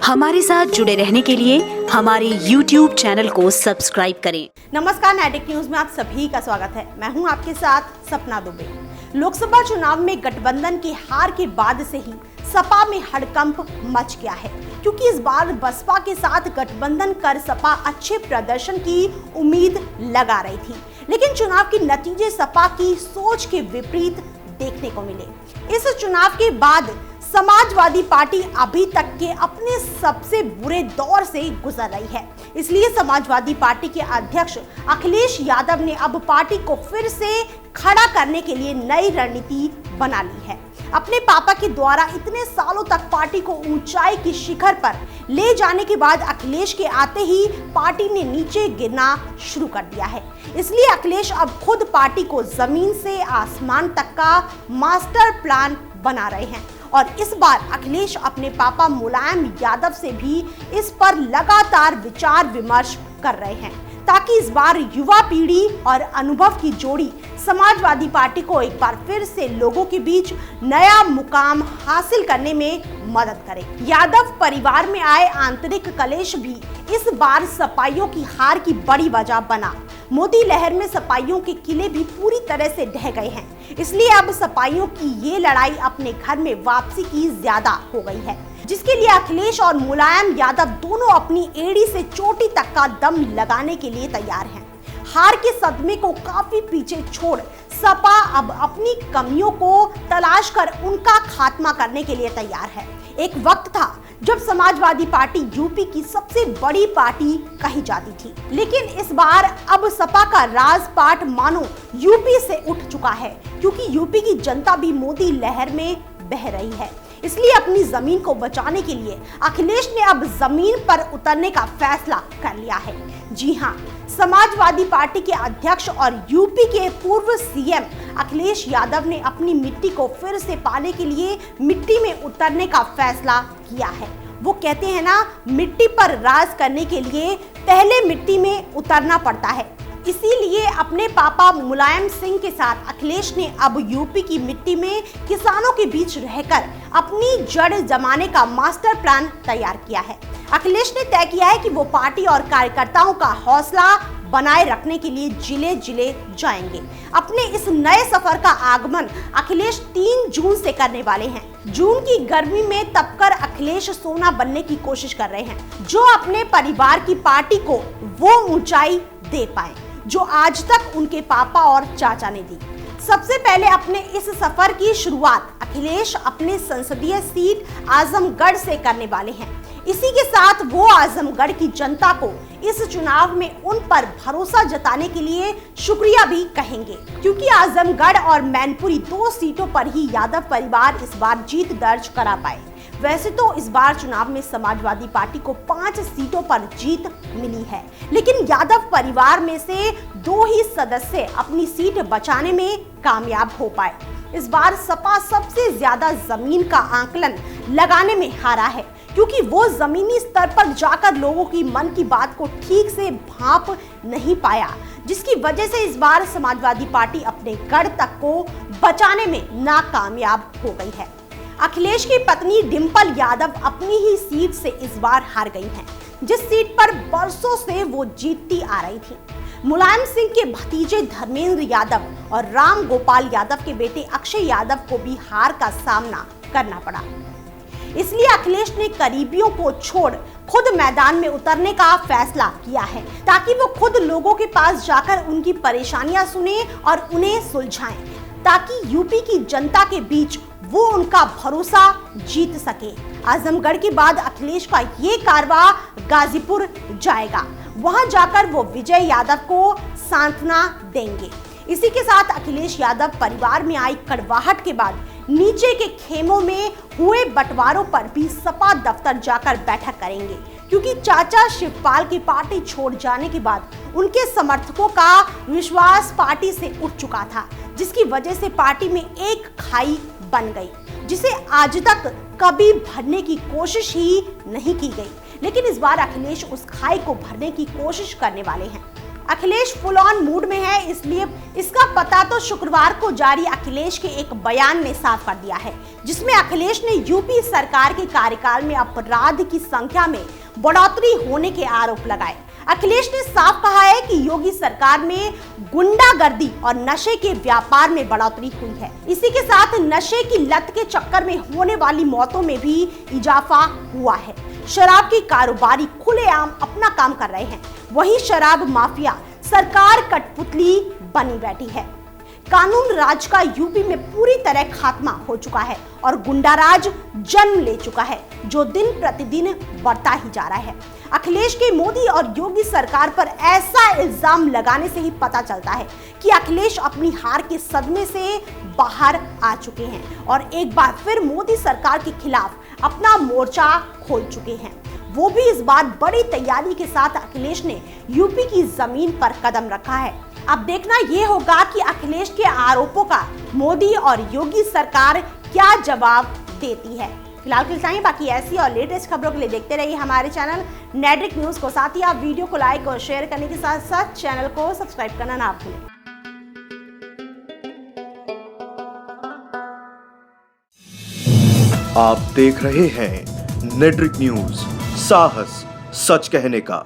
हमारे साथ जुड़े रहने के लिए हमारे YouTube चैनल को सब्सक्राइब करें। नमस्कार, नैतिक न्यूज में आप सभी का स्वागत है। मैं हूं आपके साथ सपना दुबे। लोकसभा चुनाव में गठबंधन की हार के बाद से ही सपा में हड़कंप मच गया है, क्योंकि इस बार बसपा के साथ गठबंधन कर सपा अच्छे प्रदर्शन की उम्मीद लगा रही थी, लेकिन चुनाव के नतीजे सपा की सोच के विपरीत देखने को मिले। इस चुनाव के बाद समाजवादी पार्टी अभी तक के अपने सबसे बुरे दौर से गुजर रही है। इसलिए समाजवादी पार्टी के अध्यक्ष अखिलेश यादव ने अब पार्टी को फिर से खड़ा करने के लिए नई रणनीति बना ली है। अपने पापा के द्वारा इतने सालों तक पार्टी को ऊंचाई की शिखर पर ले जाने के बाद अखिलेश के आते ही पार्टी ने नीचे गिरना शुरू कर दिया है। इसलिए अखिलेश अब खुद पार्टी को जमीन से आसमान तक का मास्टर प्लान बना रहे हैं और इस बार अखिलेश अपने पापा मुलायम यादव से भी इस पर लगातार विचार विमर्श कर रहे हैं, ताकि इस बार युवा पीढ़ी और अनुभव की जोड़ी समाजवादी पार्टी को एक बार फिर से लोगों के बीच नया मुकाम हासिल करने में मदद करे। यादव परिवार में आए आंतरिक कलेश भी इस बार सपाइयों की हार की बड़ी वजह बना। मोदी लहर में सपाइयों के किले भी पूरी तरह से ढह गए हैं, इसलिए अब सपाइयों की ये लड़ाई अपने घर में वापसी की ज्यादा हो गई है, जिसके लिए अखिलेश और मुलायम यादव दोनों अपनी एड़ी से चोटी तक का दम लगाने के लिए तैयार हैं। हार के सदमे को काफी पीछे छोड़ सपा अब अपनी कमियों को तलाश कर उनका खात्मा करने के लिए तैयार है। एक वक्त था जब समाजवादी पार्टी यूपी की सबसे बड़ी पार्टी कही जाती थी, लेकिन इस बार अब सपा का राजपाट मानो यूपी से उठ चुका है, क्योंकि यूपी की जनता भी मोदी लहर में बह रही है। इसलिए अपनी जमीन को बचाने के लिए अखिलेश ने अब जमीन पर उतरने का फैसला कर लिया है। जी हाँ, समाजवादी पार्टी के अध्यक्ष और यूपी के पूर्व सीएम अखिलेश यादव ने अपनी मिट्टी को फिर से पाने के लिए मिट्टी में उतरने का फैसला किया है। वो कहते हैं ना, मिट्टी पर राज करने के लिए पहले मिट्टी में उतरना पड़ता है। इसीलिए अपने पापा मुलायम सिंह के साथ अखिलेश ने अब यूपी की मिट्टी में किसानों के बीच रहकर अपनी जड़ जमाने का मास्टर प्लान तैयार किया है। अखिलेश ने तय किया है कि वो पार्टी और कार्यकर्ताओं का हौसला बनाए रखने के लिए जिले जिले जाएंगे। अपने इस नए सफर का आगमन अखिलेश 3 जून से करने वाले हैं। जून की गर्मी में तपकर अखिलेश सोना बनने की कोशिश कर रहे हैं, जो अपने परिवार की पार्टी को वो ऊंचाई दे पाए जो आज तक उनके पापा और चाचा ने दी। सबसे पहले अपने इस सफर की शुरुआत अखिलेश अपने संसदीय सीट आजमगढ़ से करने वाले हैं। इसी के साथ वो आजमगढ़ की जनता को इस चुनाव में उन पर भरोसा जताने के लिए शुक्रिया भी कहेंगे, क्योंकि आजमगढ़ और मैनपुरी 2 सीटों पर ही यादव परिवार इस बार जीत दर्ज करा पाए। वैसे तो इस बार चुनाव में समाजवादी पार्टी को 5 सीटों पर जीत मिली है, लेकिन यादव परिवार में से 2 ही सदस्य अपनी सीट बचाने में कामयाब हो पाए। इस बार सपा सबसे ज्यादा जमीन का आंकलन लगाने में हारा है, क्योंकि वो जमीनी स्तर पर जाकर लोगों की मन की बात को ठीक से भांप नहीं पाया, जिसकी वजह से इस बार समाजवादी पार्टी अपने गढ़ तक को बचाने में नाकामयाब हो गई है। अखिलेश की पत्नी डिंपल यादव अपनी ही सीट से इस बार हार गई हैं, जिस सीट पर बरसों से वो जीतती आ रही थी। मुलायम सिंह के भतीजे धर्मेंद्र यादव और राम गोपाल यादव के बेटे अक्षय यादव को भी हार का सामना करना पड़ा। इसलिए अखिलेश ने करीबियों को छोड़ खुद मैदान में उतरने का फैसला किया है, ताकि वो खुद लोगों के पास जाकर उनकी परेशानियां सुने और उन्हें सुलझाएं, ताकि यूपी की जनता के बीच वो उनका भरोसा जीत सके। आजमगढ़ के बाद अखिलेश का ये कारवा गाजीपुर जाएगा। वहां जाकर वो विजय यादव को सांत्वना देंगे। इसी के साथ अखिलेश यादव परिवार में आई कड़वाहट के बाद नीचे के खेमों में हुए बंटवारों पर भी सपा दफ्तर जाकर बैठक करेंगे, क्योंकि चाचा शिवपाल की पार्टी छोड़ जाने के बाद उनके समर्थकों का विश्वास पार्टी से उठ चुका था, जिसकी वजह से पार्टी में एक खाई बन गई, जिसे आज तक कभी भरने की कोशिश ही नहीं की गई। लेकिन इस बार अखिलेश उस खाई को भरने की कोशिश करने वाले हैं। अखिलेश फुल ऑन मूड में है, इसलिए इसका पता तो शुक्रवार को जारी अखिलेश के एक बयान ने साफ कर दिया है, जिसमें अखिलेश ने यूपी सरकार के कार्यकाल में अपराध की संख्या में बढ़ोतरी होने के आरोप लगाए। अखिलेश ने साफ कहा है कि योगी सरकार में गुंडागर्दी और नशे के व्यापार में बढ़ोतरी हुई है। इसी के साथ नशे की लत के चक्कर में होने वाली मौतों में भी इजाफा हुआ है। शराब की कारोबारी खुलेआम अपना काम कर रहे हैं, वहीं शराब माफिया सरकार कठपुतली बनी बैठी है। कानून राज का यूपी में पूरी तरह खात्मा हो चुका है और गुंडाराज जन्म ले चुका है, जो दिन प्रतिदिन बढ़ता ही जा रहा है। अखिलेश के मोदी और योगी सरकार पर ऐसा इल्जाम लगाने से ही पता चलता है कि अखिलेश अपनी हार के सदमे से बाहर आ चुके हैं और एक बार फिर मोदी सरकार के खिलाफ अपना मोर्चा खोल चुके हैं। वो भी इस बार बड़ी तैयारी के साथ अखिलेश ने यूपी की जमीन पर कदम रखा है। अब देखना यह होगा कि अखिलेश के आरोपों का मोदी और योगी सरकार क्या जवाब देती है। फिलहाल के लिए बाकी ऐसी और लेटेस्ट खबरों के लिए देखते रहिए हमारे चैनल नेड्रिक न्यूज को। साथ ही आप वीडियो को लाइक और शेयर करने के साथ साथ चैनल को सब्सक्राइब करना ना भूलें। आप देख रहे हैं नेड्रिक न्यूज, साहस सच कहने का।